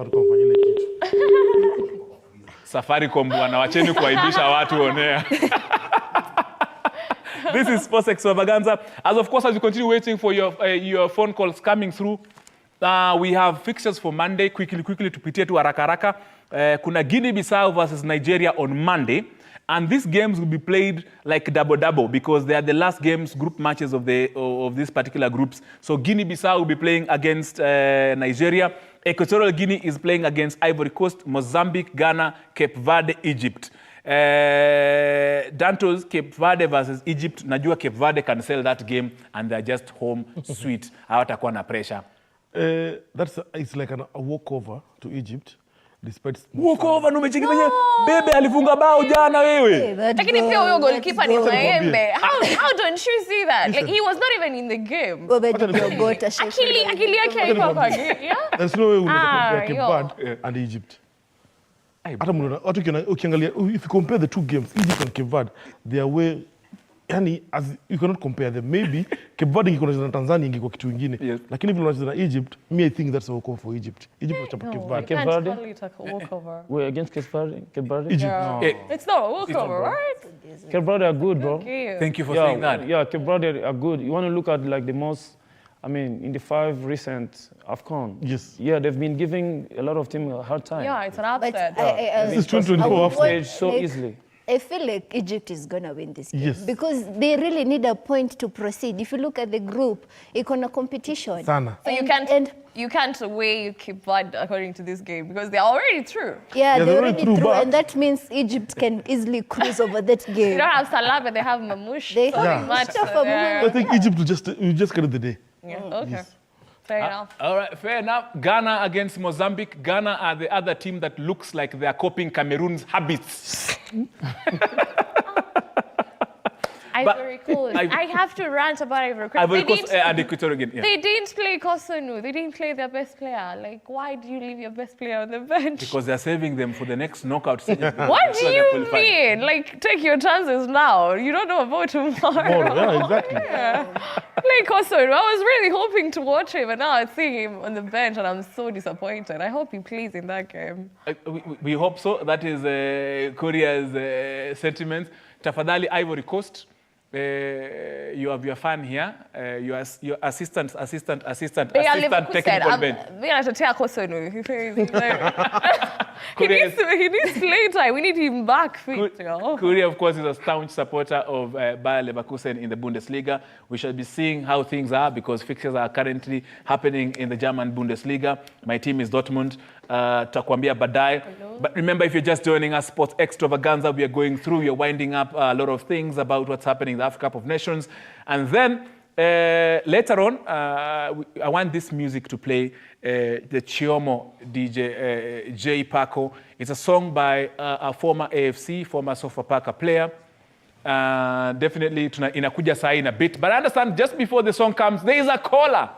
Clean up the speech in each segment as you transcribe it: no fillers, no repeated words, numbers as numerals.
Safaricom fanya ile kitu. Safaricom bwana, wacheni kuaibisha watu onea. This is Sports Extravaganza. As of course, as you continue waiting for your phone calls coming through, we have fixtures for Monday. Quickly tupitie tu haraka. Kuna Guinea-Bissau versus Nigeria on Monday. And these games will be played like double because they are the last games, group matches of these particular groups. So Guinea-Bissau will be playing against Nigeria. Equatorial Guinea is playing against Ivory Coast, Mozambique, Ghana, Cape Verde, Egypt. Dantos, Cape Verde versus Egypt. Najua Cape Verde can sell that game and they're just home sweet. Hawatakuwa na pressure. It's like a walkover to Egypt. Walkover numecheki venye bebe alifunga bao jana wewe. Lakini pia huyo goalkeeper ni maembe. How don't you see that? Like he was not even in the game. Akili yake haikuwa kwa game. There's no way we compare Cape Verde and Egypt. Hata ukiangalia, if you compare the two games, Egypt and Cape Verde, they are way, yani, as you cannot compare them. Maybe Cape Verde ingekuwa na Tanzania ingekuwa kitu kingine. Lakini vile wanacheza na Egypt, I think that's a walkover for Egypt. Egypt watachapa Cape Verde. Cape Verde? Walkover. We're against Cape Verde? Egypt. No. It's not a walkover, right? Cape Verde are good, bro. Thank you for saying that. Yeah, Cape Verde are good. You want to look at like the most, in the 5 recent AFCON. Yes. Yeah, they've been giving a lot of teams a hard time. Yeah, it's an upset. This is 2024 stage so easily. I feel like Egypt is going to win this game. Yes. Because they really need a point to proceed. If you look at the group, it's on a competition. Sana. So you can't weigh Cape Verde according to this game because they're already through. Yeah, they're already through, and that means Egypt can easily cruise over that game. They don't have Salah, but they have Mamouche. They have I think Egypt will just carry the day. Yeah, okay. Yes. Fair enough. All right, fair enough. Ghana against Mozambique. Ghana are the other team that looks like they are copying Cameroon's habits. Ivory Coast. I have to rant about Ivory Coast. Ivory Coast and Equatorial Guinea. Yeah. They didn't play Kosunu. They didn't play their best player. Like, why do you leave your best player on the bench? Because they're saving them for the next knockout stage. What do you mean? Like, take your chances now. You don't know about tomorrow. Yeah, exactly. Play Kosunu. I was really hoping to watch him, and now I'm seeing him on the bench, and I'm so disappointed. I hope he plays in that game. We hope so. That is Korea's sentiment. Tafadhali Ivory Coast. You have your fan here. Your assistant technical bench. He needs play time. We need him back fit. Korea, of course, is a staunch supporter of Bayer Leverkusen in the Bundesliga. We shall be seeing how things are because fixtures are currently happening in the German Bundesliga. My team is Dortmund. Tutakwambia baadaye. But remember, if you're just joining us, Sports Extravaganza, we are going through, we are winding up a lot of things about what's happening in the Africa Cup of Nations. And then later on, I want this music to play, the Chiomo DJ J Paco. It's a song by a former AFC, former Sofapaka player. Definitely inakuja saa in a bit. But I understand just before the song comes, there is a caller.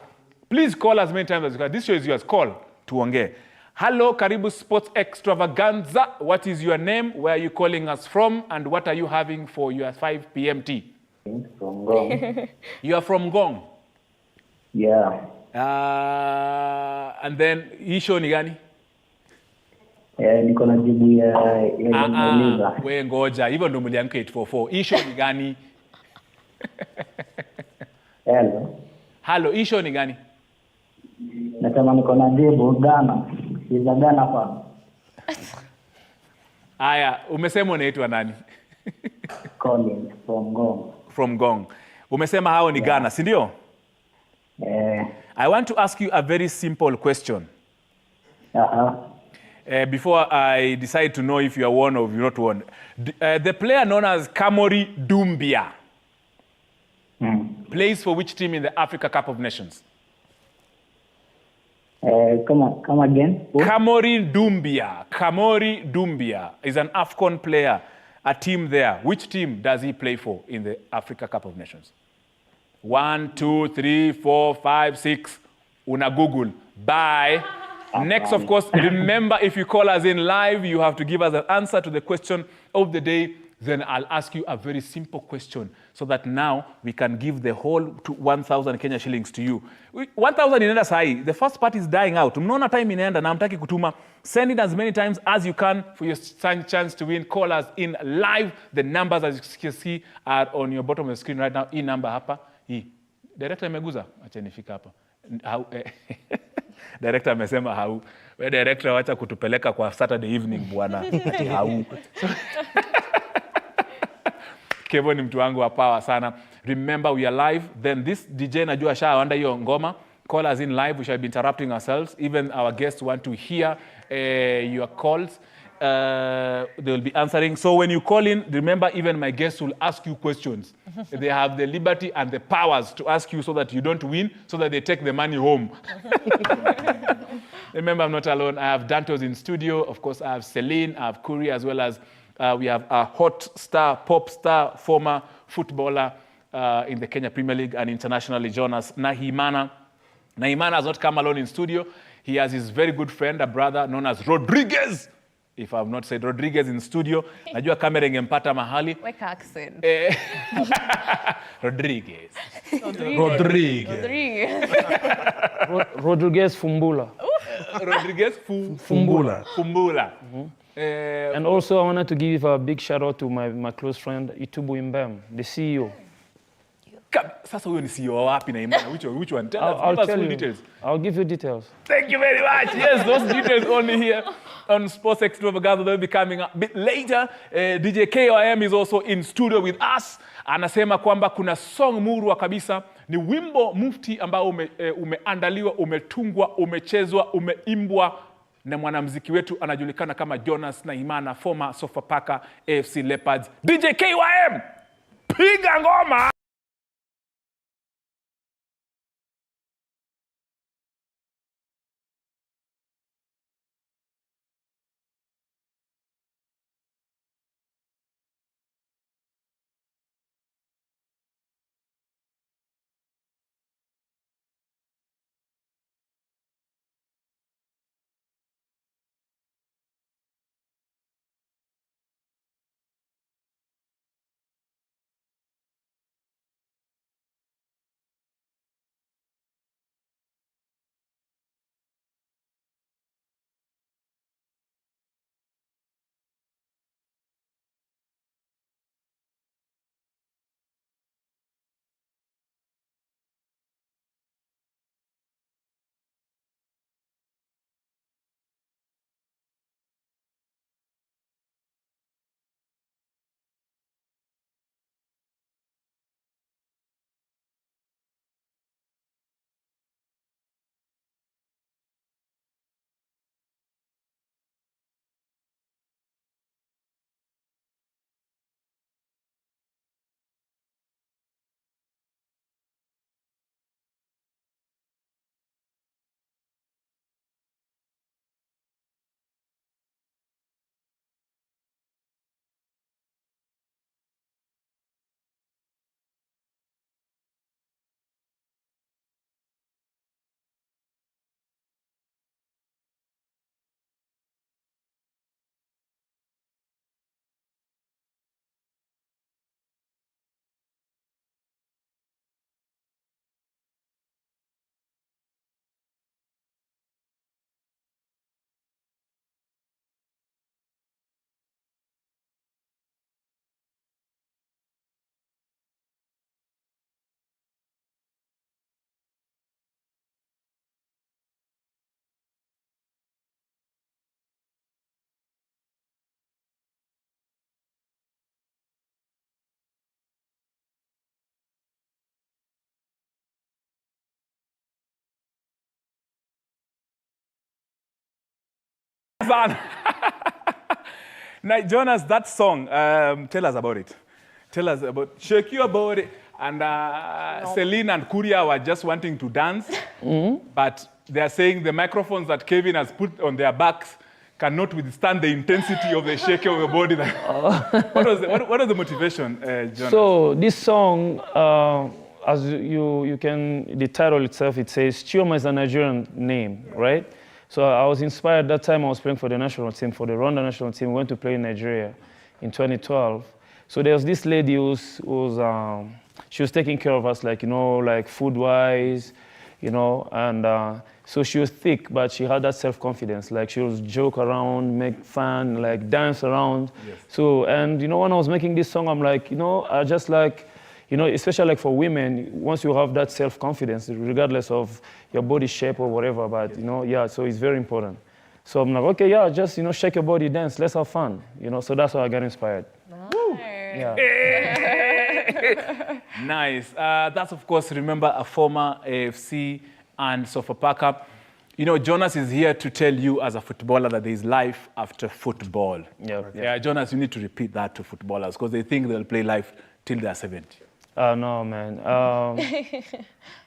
Please call as many times as you can. This show is yours. Call tuongee. Hello, Karibu Sports Extravaganza. What is your name? Where are you calling us from? And what are you having for your 5 p.m. tea? From Gong. You are from Gong? Yeah. And then, hii show ni gani? Niko na jibu ya we ngoja, hivyo ndo mliamka 844. Hii show ni gani? Hello. Hello, hii show ni gani? Nasema niko na jibu Ghana. He's a Ghana fan. Aya, umesema unaitwa nani? Colin from Gong. From Gong. Umesema hao ni Ghana, si ndio? I want to ask you a very simple question. Before I decide to know if you are one or you're not one. The player known as Kamori Doumbia plays for which team in the Africa Cup of Nations? Come again. Kamori Doumbia is an AFCON player, a team there. Which team does he play for in the Africa Cup of Nations? 1, 2, 3, 4, 5, 6. Una Google. Bye. Next, of course, remember, if you call us in live, you have to give us an answer to the question of the day. then I'll ask you a very simple question so that now we can give the whole 1,000 Kenya shillings to you. 1,000 inaenda sahi. The first part is dying out. Mnaona time inaenda na hamtaki kutuma. Send it as many times as you can for your chance to win. Call us in live. The numbers, as you can see, are on your bottom of the screen right now. Hii number hapa. Hii. Director ameguza. Acha nifika hapa. Director amesema hau. We director wacha kutupeleka kwa Saturday evening bwana. Ati hau. Kevo ni mtu wangu wa power sana. Remember we are live. Then this DJ najua shawanda hiyo ngoma. Call us in live. We shall be interrupting ourselves. Even our guests want to hear your calls. They will be answering. So when you call in, remember even my guests will ask you questions. They have the liberty and the powers to ask you so that you don't win, so that they take the money home. Remember, I'm not alone. I have Dantos in studio. Of course, I have Celine, I have Kuri, as well as we have a hot star, pop star, former footballer in the Kenya Premier League and internationally, Jonas Nahimana. Nahimana has not come alone in studio. He has his very good friend, a brother known as Rodriguez. If I have not said Rodriguez in studio. Najua kamera ingempata mahali. Weka accent. Rodriguez. Rodriguez Fumbula. Rodriguez Fumbula. And also I wanted to give a big shout out to my close friend, Itubu Imbem, the CEO. Sasa huyo ni CEO wapi na Imana? Which one? Tell us full details. I'll give you details. Thank you very much. Yes, those details only here on Sports Extravaganza. They'll be coming a bit later. DJ KOM is also in studio with us. Anasema kwamba kuna song murwa kabisa. Ni wimbo mufti ambao umeandaliwa, umetungwa, umechezwa, umeimbwa na mwanamuziki wetu anajulikana kama Jonas Nahimana, former Sofapaka AFC Leopards. DJ KOM, piga ngoma! Now, Jonas, that song, tell us about it. Tell us about, shake your body. And Celine and Kuria were just wanting to dance, but they are saying the microphones that Kevin has put on their backs cannot withstand the intensity of the shake of your body. What was the motivation, Jonas? So this song, as you can, the title itself, it says, Chioma is a Nigerian name, right? So I was inspired that time I was playing for the national team, for the Rwanda national team. We went to play in Nigeria in 2012. So there was this lady she was taking care of us, like, you know, like food-wise, you know, and so she was thick, but she had that self-confidence. Like, she was joke around, make fun, like dance around. Yes. So, and you know, when I was making this song, I'm like, you know, I just like, you know, especially like for women, once you have that self-confidence, regardless of your body shape or whatever, but you know, yeah, so it's very important. So I'm like, okay, yeah, just, you know, shake your body, dance, let's have fun, you know, so that's how I got inspired. Nice. Yeah. Nice. That's, of course, remember, a former AFC and Sofapaka. You know, Jonas is here to tell you as a footballer that there is life after football. Yeah, Jonas, you need to repeat that to footballers because they think they'll play life till they're 70. No, man.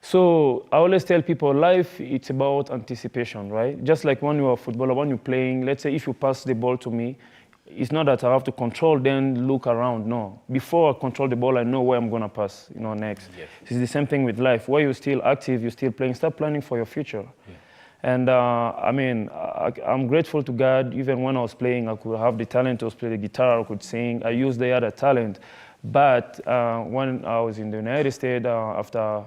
So I always tell people, life, it's about anticipation, right? Just like when you're a footballer, when you're playing, let's say if you pass the ball to me, it's not that I have to control, then look around. No. Before I control the ball, I know where I'm going to pass, you know, next. Yes. It's the same thing with life. While you're still active, you're still playing, start planning for your future. Yeah. And I mean, I'm grateful to God. Even when I was playing, I could have the talent to play the guitar, I could sing. I used the other talent. But when I was in the United States, after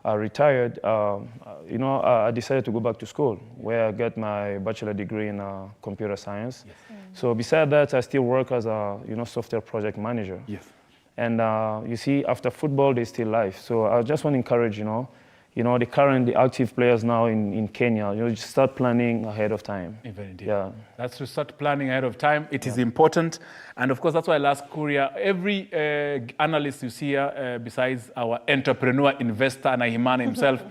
I retired, you know, I decided to go back to school, where I got my bachelor degree in computer science. Yes. So beside that, I still work as a, you know, software project manager. Yes. And you see, after football, there's still life. So I just want to encourage, you know, the active players now in Kenya, you know, just start planning ahead of time. Indeed. Yeah. That's to start planning ahead of time. It is important. And of course, that's why last Korea, every analyst you see here, besides our entrepreneur, investor, Nahimana himself,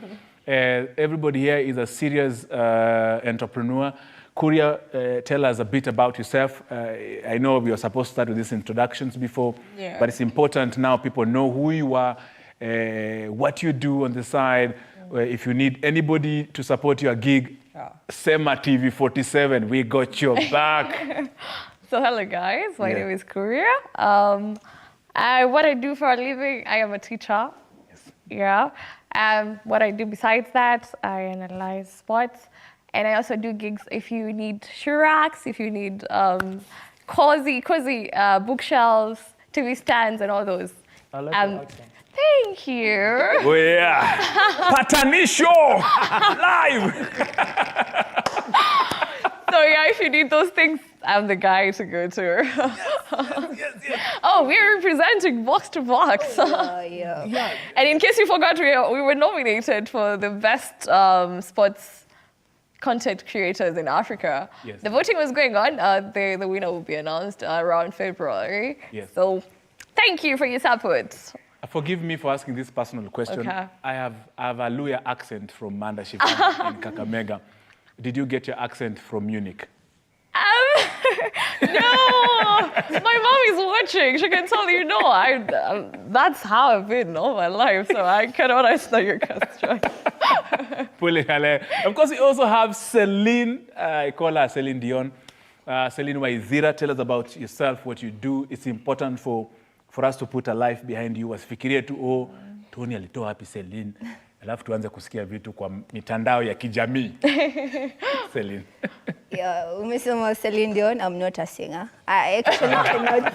everybody here is a serious entrepreneur. Korea, tell us a bit about yourself. I know we were supposed to start with these introductions before, but it's important now people know who you are, what you do on the side. If you need anybody to support your gig, Sema TV 47, we got your back. So hello guys, my name is Korea. What I do for a living, I am a teacher. Yes. Yeah. What I do besides that, I analyze sports. And I also do gigs if you need shoe racks, if you need cozy bookshelves, TV stands, and all those. I like your accent. Thank you. Oh yeah, Patanisho live. So yeah, if you need those things, I'm the guy to go to. Yes. Oh, we're representing Box to Box. Yeah. And in case you forgot, we were nominated for the best sports content creators in Africa. Yes. The voting was going on. The winner will be announced around February. Yes. So thank you for your support. Forgive me for asking this personal question. Okay. I have a Luya accent from Mandaship in Kakamega. Did you get your accent from Munich? No, my mom is watching. She can tell you no. That's how I've been all my life, so I cannot answer your question. Of course, we also have Celine. I call her Celine Dion. Celine Waizira, tell us about yourself, what you do. It's important for us to put a life behind you. Wasifikirie tu, Tony alitoa wapi Celine. Alafu tuanze kusikia vitu kwa mitandao ya kijamii. Celine. Yeah, umesema Celine Dion, I'm not a singer. I actually cannot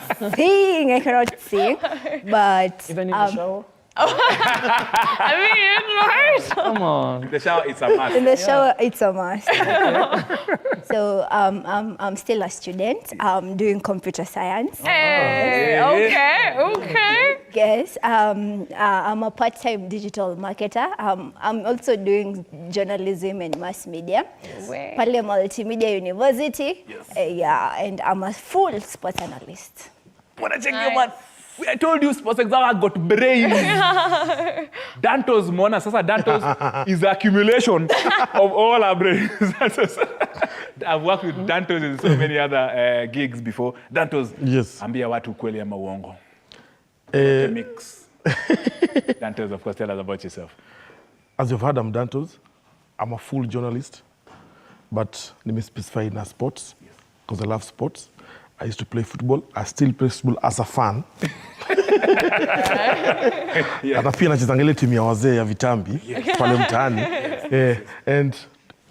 sing, but even in the shower? I mean, right? Come on. In the shower, it's a must. In the shower, it's a must. So I'm still a student. I'm doing computer science. Hey, okay. Yes, I'm a part-time digital marketer. I'm also doing journalism and mass media. Yes. Pale Multimedia University. Yes. And I'm a full sports analyst. Wanna check your man? I told you sports exam got brains. Dantos Mona, sasa Dantos is the accumulation of all our brains. I've worked with Dantos in so many other gigs before. Dantos, yes. Ambia watu kweli ama uongo. Mix. Dantos, of course, tell us about yourself. As you've heard, I'm Dantos. I'm a full journalist, but let me specify in sports, because I love sports. I used to play football. I still play football as a fan. Hata pia nachezanga ile timu ya wazee ya vitambi pale mtaani. And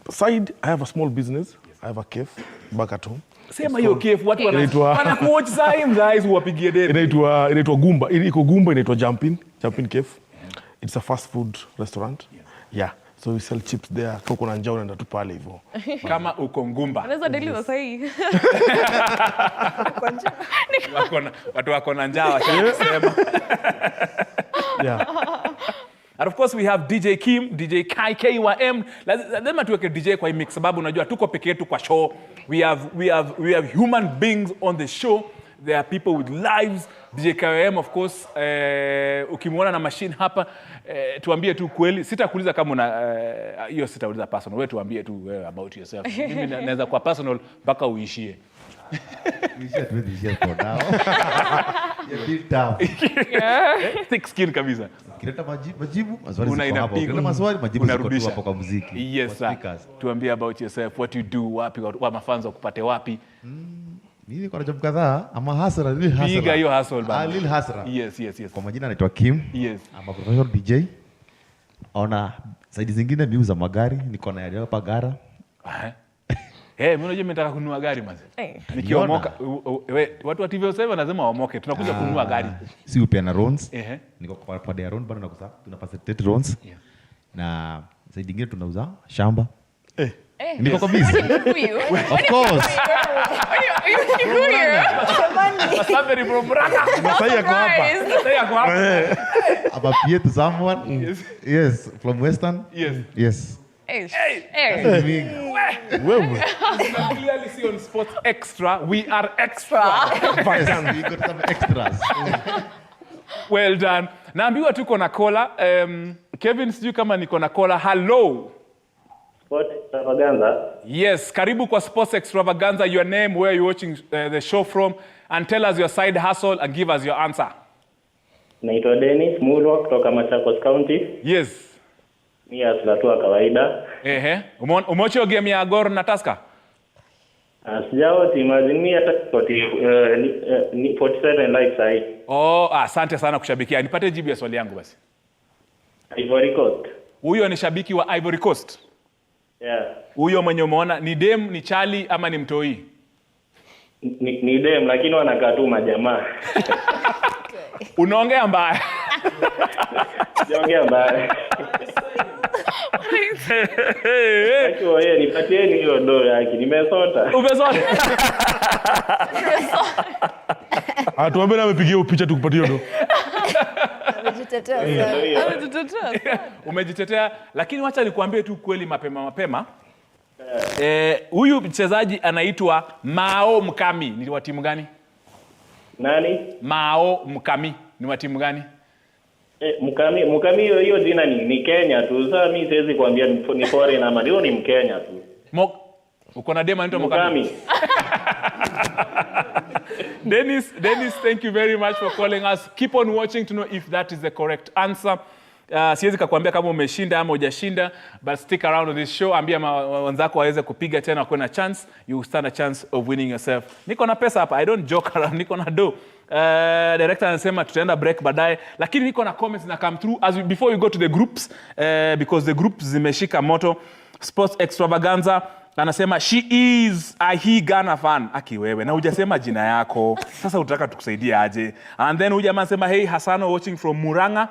side, I have a small business. I have a cafe back at home. Sema hiyo kefu watu wanakuwatch time guys wapigie deni. Inaitwa Gumba. Iko Gumba inaitwa Jumping Cafe. It's a fast food restaurant. Yeah. So we sell chips there. Koko na njao naenda tu pale hivyo. Kama uko Ngumba. Unaweza deli za sahi. Watu wako na njaa wasema. Yeah. And of course we have DJ Kim, DJ Kai KYM. Lazima tuweke DJ kwa hii mix sababu unajua tuko peke yetu kwa show. We have human beings on the show. There are people with lives. DJ KYM of course ukimwona na machine hapa tuambie tu kweli. Sitakuuliza kama una hiyo sitauliza personal. Wewe tuambie tu about yourself. Mimi naweza kwa personal mpaka uishie. Thick skin kabisa. Kileta majibu, maswali majibu ziko hapo kwa muziki. Yes sir. Tuambie about yourself, what you do, wapi wa mafans kupate wapi? Mimi niko na job kadhaa, ama hasra, lil hasra. Piga hiyo hustle bana. Lil hasra. Yes. Kwa majina naitwa Kim. Yes. I'm a professional DJ. Ona side zingine mimi za magari, niko na yale hapa gara. Mimi unajua nataka kununua gari mazi. Nikiomoka watu wa TV7 lazima wamoke. Tunakuja kununua gari. Si upeana loans. Niko kwa pande ya loan bado nakusa. Tuna facilitate loans. Na side nyingine tunauza shamba. Niko kwa busy. Of course. Somebody from Murang'a. Masai yako hapa. About here to someone. Yes, from Western. Yes. Wewe. Clearly see on Sports Extra, we are extra. Yes, we got some extras. Well done. Naambiwa tuko na caller. Kevin, sijui kama niko na caller. Hello. Sports Extravaganza. Yes, karibu kwa Sports Extravaganza. Your name, where you watching the show from, and tell us your side hustle and give us your answer. Naitwa Dennis Murwa kutoka Machakos County. Yes. Mimi asalatua kawaida. Umeocho game ya Gor na Tusker? Sijao imagine hata 47 like sahi. Asante sana kushabikia. Nipate jibu ya swali yangu basi. Ivory Coast. Huyo ni shabiki wa Ivory Coast? Yeah. Huyo mwenye umeona ni dem, ni chali ama ni mtoi? Ni dem lakini wanakaa tu majamaa. Unaongea mbaya. Siongea mbaya. Akiwa yeye nipatieni hiyo do yake. Nimesota. Umesota. Tuambie na amepigia picha tukupatie hiyo do. Umejitetea, lakini wacha nikuambie tu kweli mapema. Huyu mchezaji anaitwa Mao Mkami. Ni wa timu gani? Nani? Mao Mkami. Ni wa timu gani? Mkami hiyo jina ni Kenya tu. Sasa mimi siwezi kuambia ni foreign ama ndio ni Mkenya tu. Uko na dema anaitwa Mkami. Dennis, thank you very much for calling us. Keep on watching to know if that is the correct answer. Siwezi kukuambia kama umeshinda ama hujashinda, but stick around on this show. Ambia wenzako waweze kupiga tena kwa na chance. You stand a chance of winning yourself. Niko na pesa hapa. I don't joke around. Niko na do. Director anasema tutaenda break baadaye, lakini niko na comments na come through before we go to the groups, because the groups zimeshika moto. Sports Extravaganza anasema she is a Ghana fan. Aki wewe na hujasema jina yako. Sasa utaka tukusaidie aje? And then huyu jamaa anasema hey Hasano watching from Murang'a.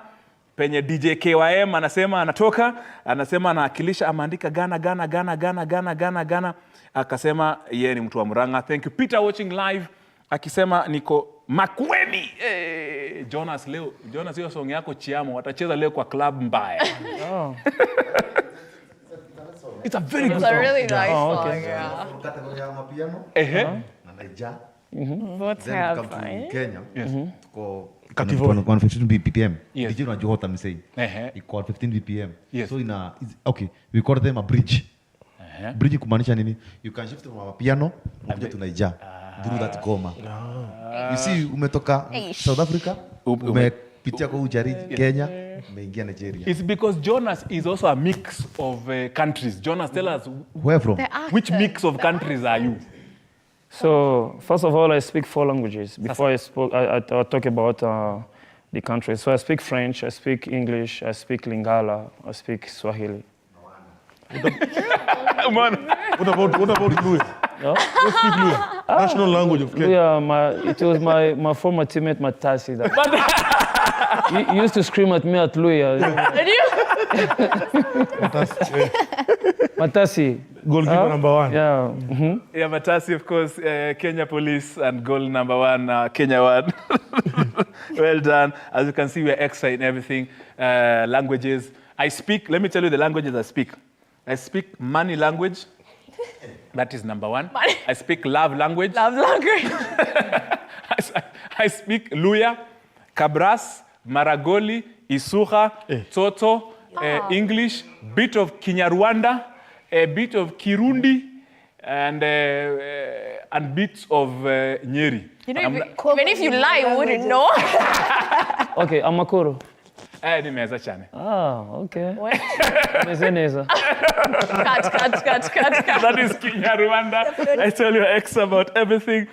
Penye DJ KYM anasema anatoka, anasema anawakilisha, ameandika Ghana. Akasema yeye ni mtu wa Murang'a. Thank you. Peter watching live akisema niko Makueni. Jonas hiyo song yako Chiamo watacheza leo kwa club mbaya. It's a very good song. It's a really nice song, yeah. What's happening? Kenya. Yes. Kwa 15 BPM. Did you know what I'm saying? It called 15 BPM. Yes. So we call them a bridge. Bridge kumaanisha nini? You can shift from piano unakuja tunaija. Do that goma. You see umetoka South Africa, umepitia kwa ujariji Kenya, umeingia Nigeria. It's because Jonas is also a mix of countries. Jonas, tell us where from? Which mix of countries are you? So first of all, I speak 4 languages. Before I talk about the countries. So I speak French, I speak English, I speak Lingala, I speak Swahili. What about Louis? No? You speak Louis? National language of Kenya. Yeah, it was my former teammate Matasi. He used to scream at me at Luya. Matasi. Goalkeeper number 1. Yeah. Yeah, Matasi, of course, Kenya Police and goal number 1, Kenya 1. Well done. As you can see, we're extra in everything. Languages. Let me tell you the languages I speak. I speak money language. That is number 1. I speak love language. Love language. I speak Luya, Kabras, Maragoli, Isuha, Toto, English, bit of Kinyarwanda, a bit of Kirundi, and bits of Nyeri. You know, even if you lie, you wouldn't know. Okay, Amakoro. Nimeza chane. Okay. Cut. That is Kinyarwanda. I tell you X about everything.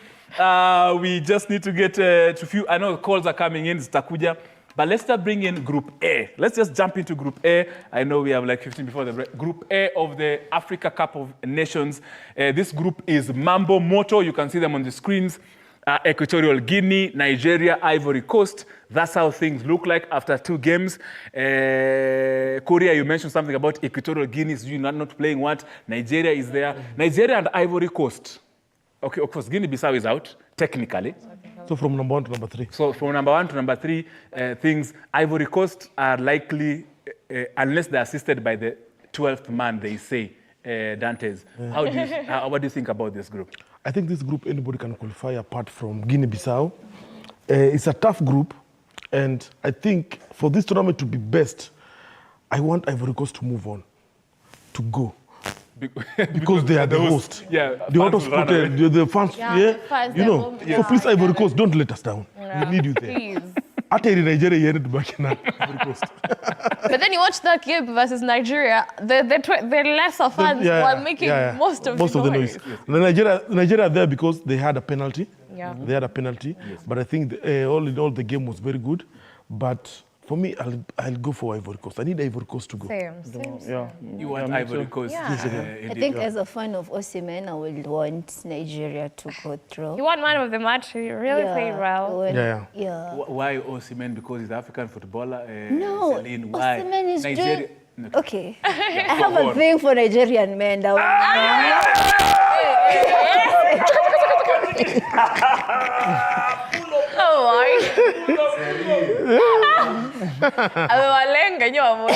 We just need to get to few. I know calls are coming in, Zitakuja. But let's start bring in Group A. Let's just jump into Group A. I know we have like 15 before the break. Group A of the Africa Cup of Nations. This group is Mambo Moto. You can see them on the screens. Equatorial Guinea, Nigeria, Ivory Coast. That's how things look like after 2 games. Korea, you mentioned something about Equatorial Guinea. You're not playing what? Nigeria is there. Nigeria and Ivory Coast. Okay, of course, Guinea-Bissau is out, technically. So from number 1 to number 3. So from number 1 to number 3, things, Ivory Coast are likely, unless they're assisted by the 12th man, they say, Dantes. What do you think about this group? I think this group, anybody can qualify apart from Guinea-Bissau. It's a tough group, and I think for this tournament to be best, I want Ivory Coast to move on, to go. Because they are the host. Yeah, the out of the fans, the fans, you know. Yeah. So please, Ivory Coast, don't let us down. We need you there. Please. After Nigeria, you need to back in Ivory Coast. But then you watch that game versus Nigeria, they're lesser fans while making most of the noise. Nigeria are there because they had a penalty. Yeah. They had a penalty. Yes. But I think all in all, the game was very good. But for me, I'll go for Ivory Coast. I need Ivory Coast to go. Same. Yeah. You want Ivory Coast? Yeah. I think as a fan of Osimhen, I would want Nigeria to go through. You want man of the match? He really played well. Yeah. Why Osimhen? Because he's an African footballer? No, Celine, why? Osimhen is Nigeria. Okay. I have a thing for Nigerian men. Amewalenga nyoa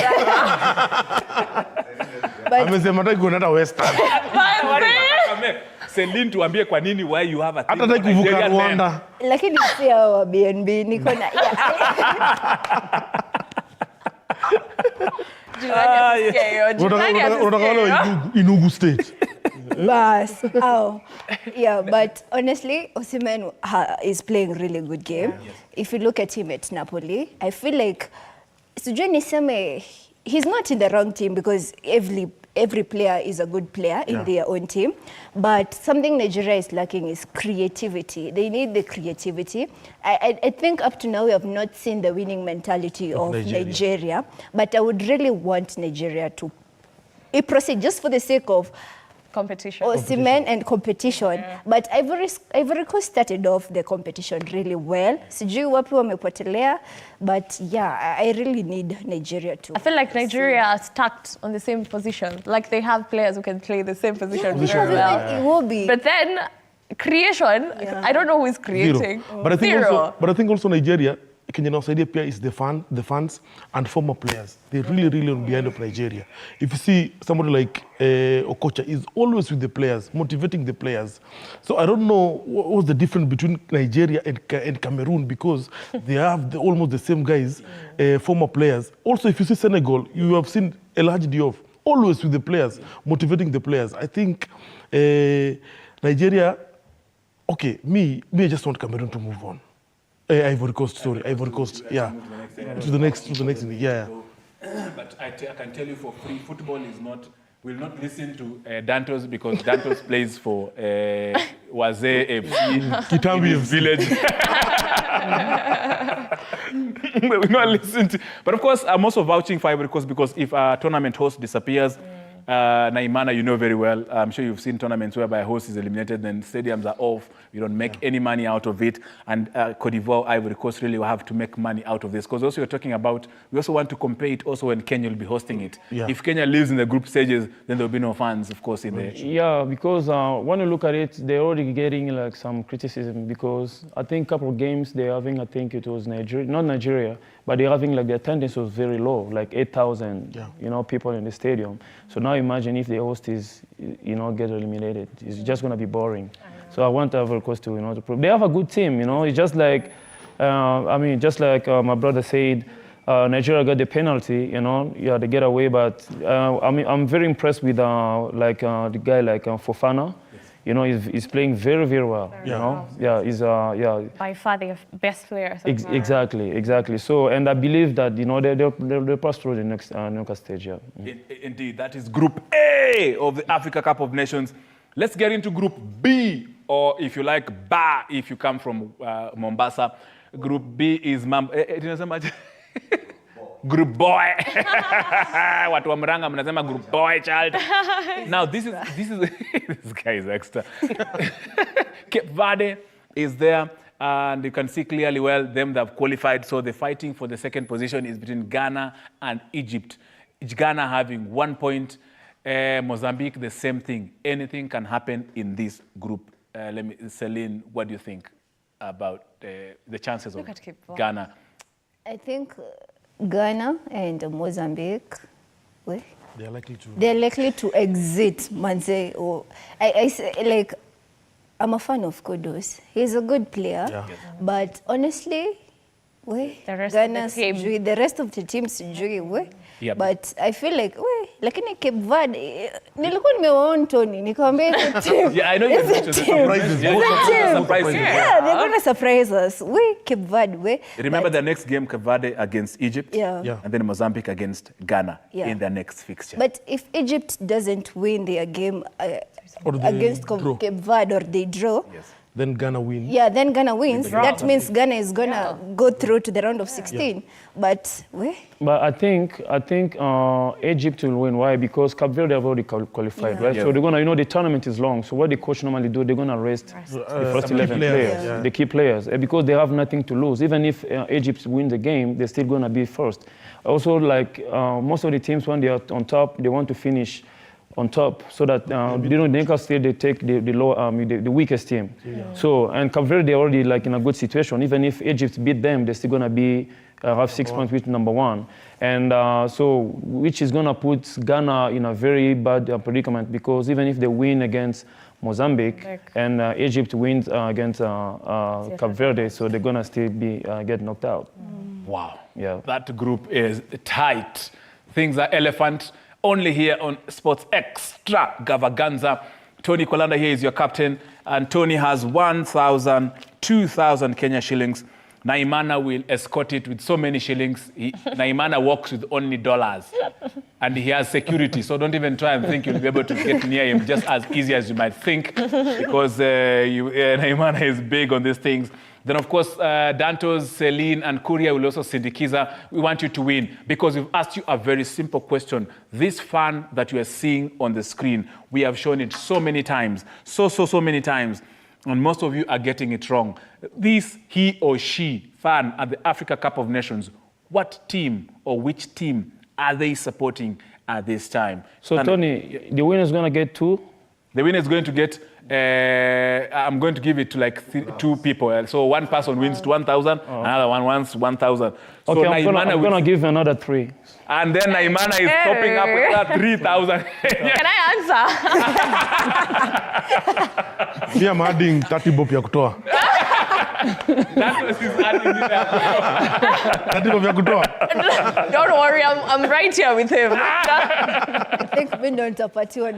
Amesema nataka kuenda Western. Celine, tuambie kwa nini why you have a thing. Hata nataka kuvuka Rwanda. Lakini si hao wa BNB niko na Unataka Inugu State. Bas. Yeah, but honestly, Osimhen is playing really good game. Yes. If you look at him at Napoli, I feel like he's not in the wrong team because every player is a good player in their own team. But something Nigeria is lacking is creativity. They need the creativity. I think up to now we have not seen the winning mentality of Nigeria. But I would really want Nigeria to proceed just for the sake of competition. Osimhen and competition. Yeah. But Ivory Coast started off the competition really well. Sijui wapi wamepotelea, but yeah, I really need Nigeria to. I feel like Nigeria are stuck on the same position. Like they have players who can play the same position very well. It will be. But then creation, I don't know who is creating. Zero. But I think also Nigeria, Kenya Nasaidia Pia is the fans and former players. They really on behind of Nigeria. If you see somebody like Okocha is always with the players, motivating the players. So I don't know what's the difference between Nigeria and Cameroon because they have almost the same guys, former players. Also, if you see Senegal, you have seen El Hadji Diouf, always with the players, motivating the players. I think Nigeria, okay, I just want Cameroon to move on. Ivory Coast, yeah. To the next, yeah. But I can tell you for free, football will not listen to Dantos because Dantos plays for Wazee FC, Kitambi village. We will not listen to. But of course, I'm also vouching for Ivory Coast because if a tournament host disappears, Nahimana, you know very well. I'm sure you've seen tournaments whereby a host is eliminated, then stadiums are off. You don't make any money out of it. And Cote d'Ivoire, Ivory Coast really will have to make money out of this. Because also you're talking about, we also want to compare it also when Kenya will be hosting it. Yeah. If Kenya lives in the group stages, then there'll be no fans, of course, in there. Yeah, because when you look at it, they're already getting like some criticism because I think a couple of games they're having, I think it was Nigeria, not Nigeria, but they're having like the attendance was very low, like 8,000, you know, people in the stadium. So now imagine if the host is, you know, get eliminated. It's just going to be boring. So I want Ivory Coast to, you know, to prove. They have a good team, you know. It's just like, I mean, just like my brother said, Nigeria got the penalty, you know, they get away. But I mean, I'm very impressed with the guy like Fofana. You know, he's playing very, very well. You know, he's by far the best player. Exactly. So, and I believe that, you know, they'll pass through the next stage. Yeah. Indeed, that is Group A of the Africa Cup of Nations. Let's get into Group B, or if you like, BA, if you come from Mombasa. Group B is Group Boy. Watu wa Murang'a mnasema Group Boy, child. Now this is this guy is extra. Cape Verde is there, and you can see clearly well them that have qualified. So the fighting for the second position is between Ghana and Egypt. Ghana having 1 point. Mozambique, the same thing. Anything can happen in this group. Celine, what do you think about the chances of Ghana? I think Ghana and Mozambique, they're likely to exit Manze. Or I say, like, I'm a fan of Kudos. He's a good player, but honestly, the rest of the teams enjoy. But I feel like, lakini Cape Verde, nilikuwa nimewaona Tony, nikamwambia team. Yeah, I know you're going to surprise us. Yeah, they're going to surprise us. Cape Verde, Remember the next game, Cape Verde against Egypt, and then Mozambique against Ghana in their next fixture. But if Egypt doesn't win their game against Cape Verde or they draw, then Ghana wins. Yeah, then Ghana wins. That means Ghana is gonna go through to the round of 16. But I think Egypt will win. Why? Because Cape Verde have already qualified, right? So they're gonna, you know, the tournament is long. So what the coach normally do, they're gonna rest the first 11 players, the key players, because they have nothing to lose. Even if Egypt win the game, they're still gonna be first. Also, like most of the teams, when they are on top, they want to finish on top, so that you know, the next stage they take the weakest team. So, and Cape Verde, they're already like in a good situation. Even if Egypt beat them, they're still gonna be have 6 points with number one. And so, which is gonna put Ghana in a very bad predicament, because even if they win against Mozambique and Egypt wins against Cape Verde, so they're gonna still be get knocked out. Wow. Yeah. That group is tight. Things are elephant. Only here on Sports Extravaganza. Tony Kolanda here is your captain, and Tony has 1,000, 2,000 Kenya shillings. Nahimana will escort it with so many shillings. Nahimana walks with only dollars, and he has security, so don't even try and think you'll be able to get near him just as easy as you might think, because Nahimana is big on these things. Then, of course, Dantos, Celine, and Kuria will also syndikiza. We want you to win because we've asked you a very simple question. This fan that you are seeing on the screen, we have shown it so many times, so many times, and most of you are getting it wrong. This he or she fan at the Africa Cup of Nations, what team or which team are they supporting at this time? So, Tony, the winner is going to get 2? The winner is going to get, I'm going to give it to like 2 people. So one person wins 1,000, another one wins 1,000. So okay, I'm going to give another 3. And then Nahimana is topping up with that 3,000. Can I answer? I'm adding 30 bob ya kutoa. Don't worry, I'm right here with him. I think we don't tapatiwa.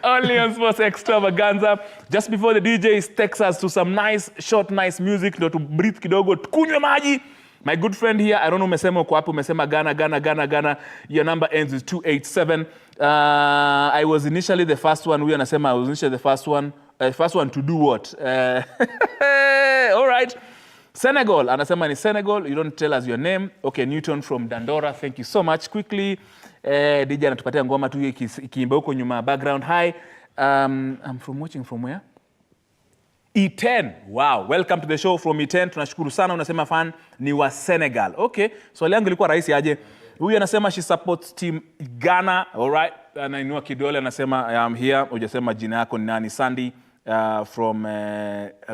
Only on Sports Extravaganza. Just before the DJ takes us to some nice, short, nice music, to breathe kidogo, tukunywe maji. My good friend here, I don't know, umesema uko wapi, umesema Ghana. Your number ends with 287. I was initially the first one. I was initially the first one. First one to do what? All right. Senegal, anasema ni Senegal. You don't tell us your name. Okay, Newton from Dandora. Thank you so much. Quickly, DJ anatupatia ngoma tu ikiimba huko nyuma background. Hi, I'm watching from where? E10. Wow, welcome to the show from E10. Tunashukuru sana. Unasema fan ni wa Senegal. Okay, swali yangu ilikuwa rahisi aje. Huyu anasema she supports team Ghana. All right. Anainua kidole anasema I'm here. Hujasema jina yako ni nani? Sandy from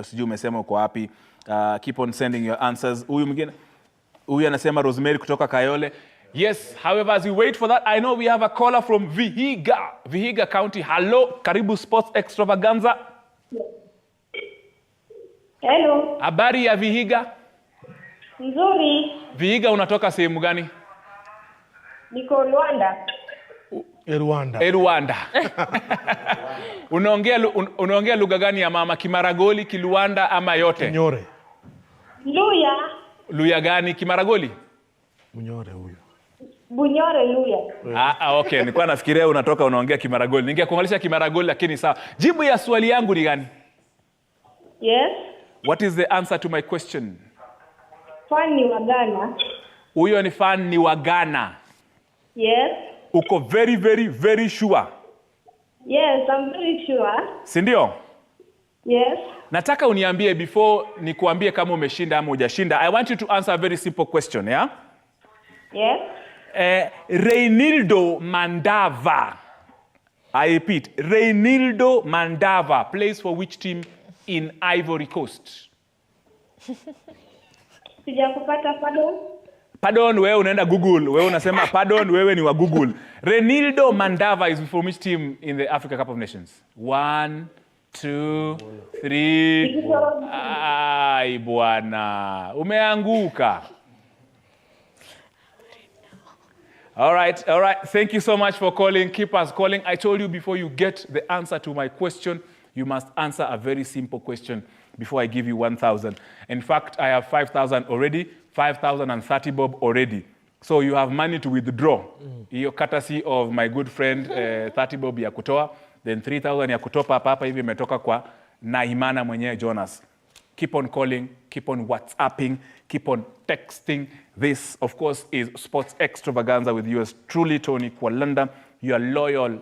sijui umesema uko wapi. Keep on sending your answers. Huyu mwingine. Huyu anasema Rosemary kutoka Kayole. Yes, however, as we wait for that, I know we have a caller from Vihiga County. Hello, karibu Sports Extravaganza. Hello. Habari ya Vihiga? Nzuri. Vihiga unatoka sehemu gani? Niko Rwanda. Rwanda. Unaongea lugha gani ya mama? Kimaragoli, Kiluanda ama yote? Munyore. Luya. Luya gani? Kimaragoli? Munyore huyu. Bunyore Luya. Okay, nilikuwa nafikiria unatoka unaongea Kimaragoli. Ningekuangalisha Kimaragoli lakini sawa. Jibu ya swali yangu ni gani? Yes. What is the answer to my question? Fan ni wa Ghana. Huyo ni fan ni wa Ghana. Yes. Uko very, very, very sure? Yes, I'm very sure. Si ndio? Yes. Nataka uniambie before nikuambie kama umeshinda ama hujashinda. I want you to answer a very simple question, yeah? Yes. Reinildo Mandava. I repeat, Reinildo Mandava plays for which team in Ivory Coast? Sijakupata, pardon. Pardon, wewe unaenda Google. Wewe unasema pardon, wewe ni wa Google. Reinildo Mandava is from which team in the Africa Cup of Nations? 1, 2, 3. Ai bwana, umeanguka. All right. Thank you so much for calling. Keep us calling. I told you before you get the answer to my question, you must answer a very simple question before I give you 1,000. In fact, I have 5,000 already, 5,030 bob already. So you have money to withdraw. Hiyo courtesy of my good friend 30 bob ya kutoa, then 3,000 ya kutopa hapa hivi imetoka kwa Nahimana mwenyewe Jonas. Keep on calling, keep on WhatsApping, keep on texting. This, of course, is Sports Extravaganza with yours truly, Tony Kwalanda, your loyal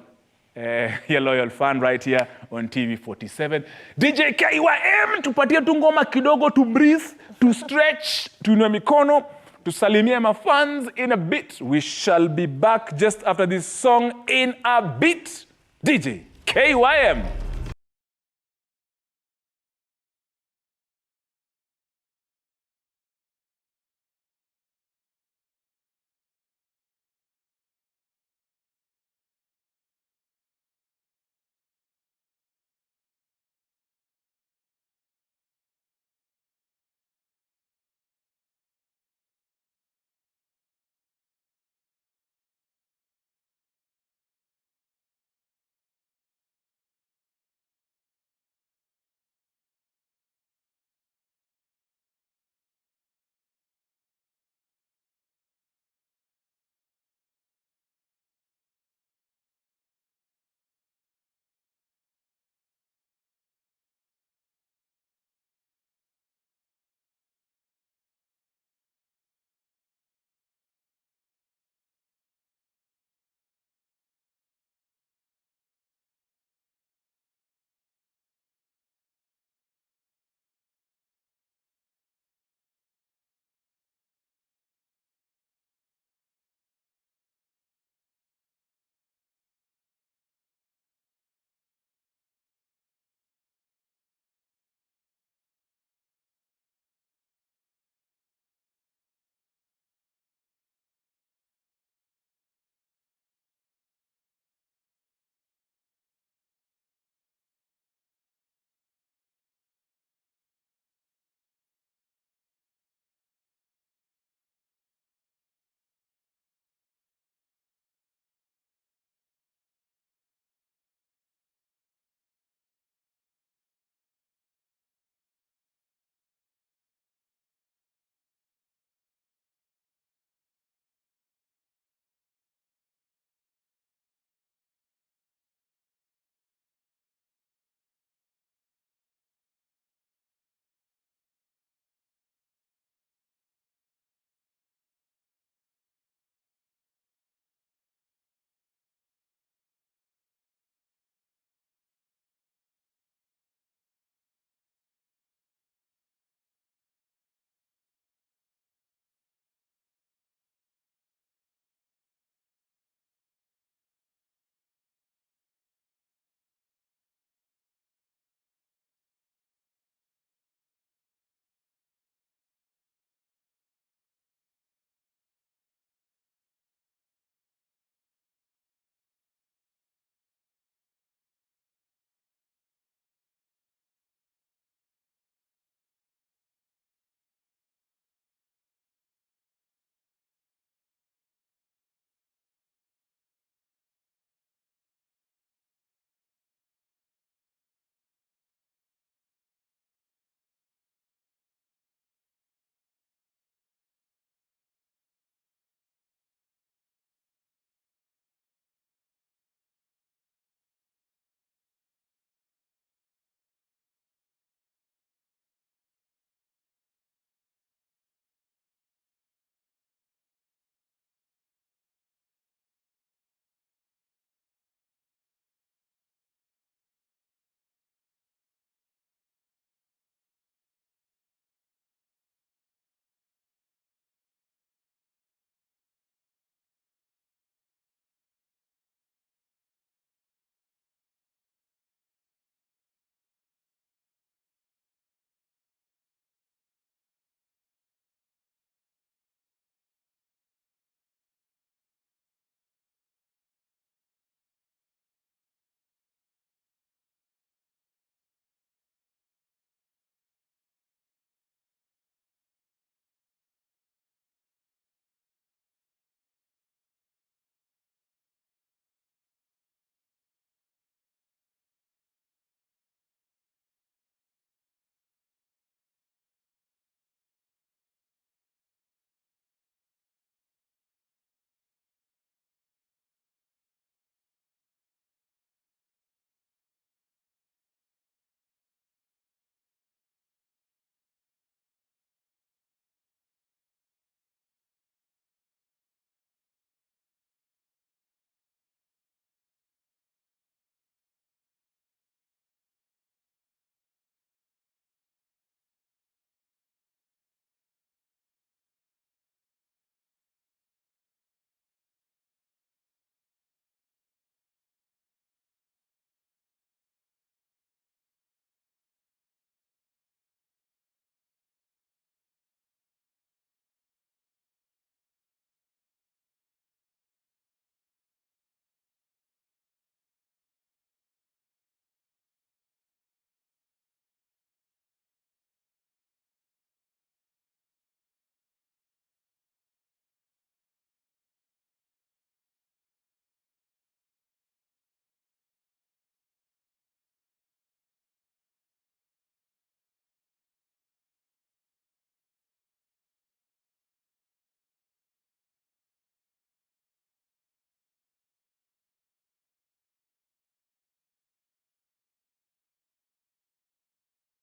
fan right here on TV47. DJ KYM, tupatie tu ngoma kidogo to breathe, to stretch, tuinue mikono, tusalimie my fans in a bit. We shall be back just after this song in a bit. DJ KYM.